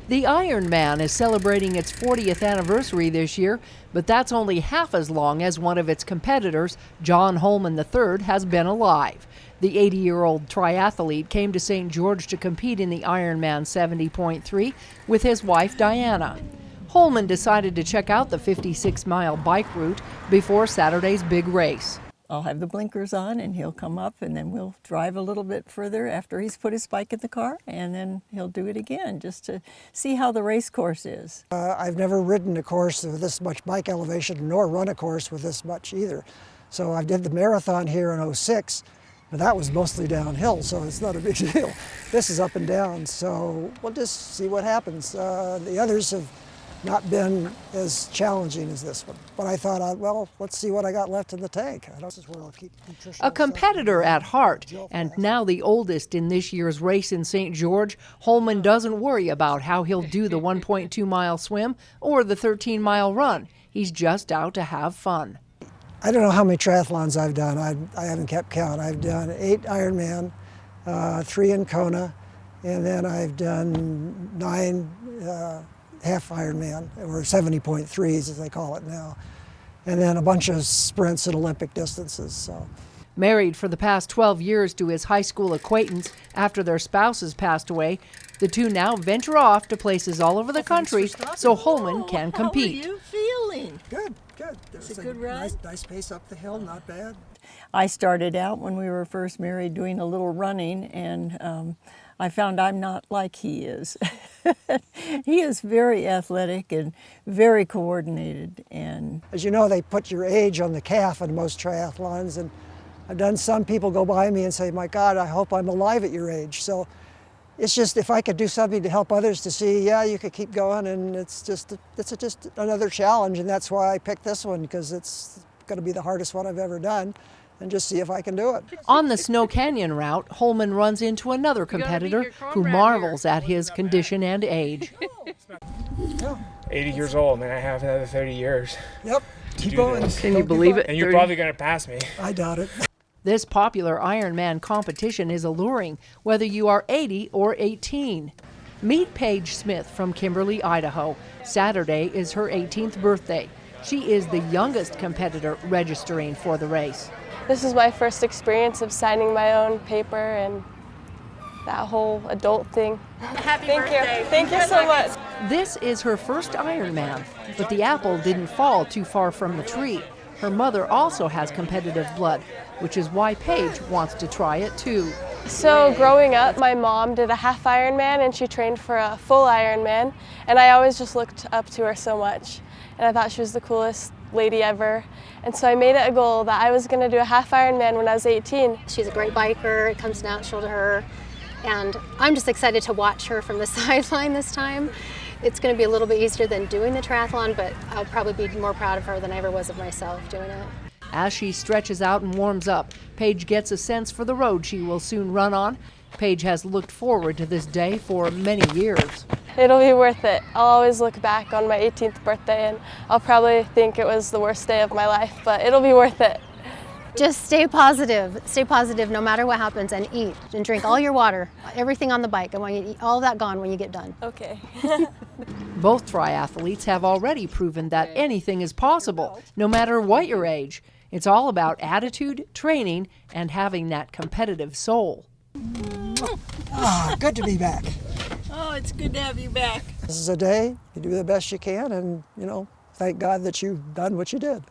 The IRONMAN is celebrating its 40th anniversary this year, but that's only half as long as one of its competitors, John Holman III, has been alive. The 80-year-old triathlete came to St. George to compete in the Ironman 70.3 with his wife Diana. Holman decided to check out the 56-mile bike route before Saturday's big race. I'll have the blinkers on and he'll come up and then we'll drive a little bit further after he's put his bike in the car, and then he'll do it again just to see how the race course is. I've never ridden a course with this much bike elevation nor run a course with this much either. So I did the marathon here in '06, but that was mostly downhill, so it's not a big deal. This is up and down, so we'll just see what happens. The others have not been as challenging as this one. But I thought, well, let's see what I got left in the tank. This is where I'll keep a competitor at heart, and now the oldest in this year's race in St. George, Holman doesn't worry about how he'll do the 1.2-mile swim or the 13-mile run. He's just out to have fun. I don't know how many triathlons I've done. I haven't kept count. I've done 8 Ironman, 3 in Kona, and then I've done 9 half Ironman, or 70.3s as they call it now, and then a bunch of sprints at Olympic distances. So, married for the past 12 years to his high school acquaintance after their spouses passed away, the two now venture off to places all over the country so Holman can compete. How are you feeling? Good, good. It's a good ride. Nice pace up the hill, not bad. I started out when we were first married doing a little running, and I found I'm not like he is. He is very athletic and very coordinated. And as you know, they put your age on the calf in most triathlons, and I've done some people go by me and say, my God, I hope I'm alive at your age. So it's just, if I could do something to help others to see, yeah, you could keep going, and it's just another challenge, and that's why I picked this one, because it's going to be the hardest one I've ever done, and just see if I can do it. On the Snow Canyon route, Holman runs into another competitor who marvels at his condition and age. 80 years old, and I have another 30 years. Yep, keep going. Can you believe it? And you're probably going to pass me. I doubt it. This popular Ironman competition is alluring, whether you are 80 or 18. Meet Paige Smith from Kimberly, Idaho. Saturday is her 18th birthday. She is the youngest competitor registering for the race. This is my first experience of signing my own paper and that whole adult thing. Happy birthday. Thank you so much. This is her first Ironman, but the apple didn't fall too far from the tree. Her mother also has competitive blood, which is why Paige wants to try it too. So growing up, my mom did a half Ironman and she trained for a full Ironman, and I always just looked up to her so much, and I thought she was the coolest lady ever. And so I made it a goal that I was going to do a half Ironman when I was 18. She's a great biker. It comes natural to her. And I'm just excited to watch her from the sideline this time. It's going to be a little bit easier than doing the triathlon, but I'll probably be more proud of her than I ever was of myself doing it. As she stretches out and warms up, Paige gets a sense for the road she will soon run on. Paige has looked forward to this day for many years. It'll be worth it. I'll always look back on my 18th birthday and I'll probably think it was the worst day of my life, but it'll be worth it. Just stay positive no matter what happens, and eat and drink all your water, everything on the bike. I want you to eat all of that gone when you get done. Okay. Both triathletes have already proven that anything is possible, no matter what your age. It's all about attitude, training, and having that competitive soul. Good to be back. oh, it's good to have you back. This is a day, you do the best you can, and, thank God that you've done what you did.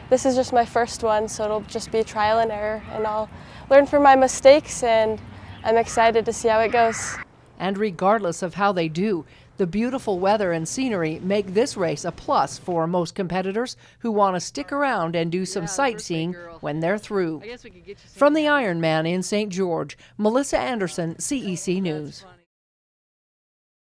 This is just my first one, so it'll just be trial and error, and I'll learn from my mistakes, and I'm excited to see how it goes. And regardless of how they do, the beautiful weather and scenery make this race a plus for most competitors who want to stick around and do some sightseeing when they're through. From the Ironman in St. George, Melissa Anderson, CEC News.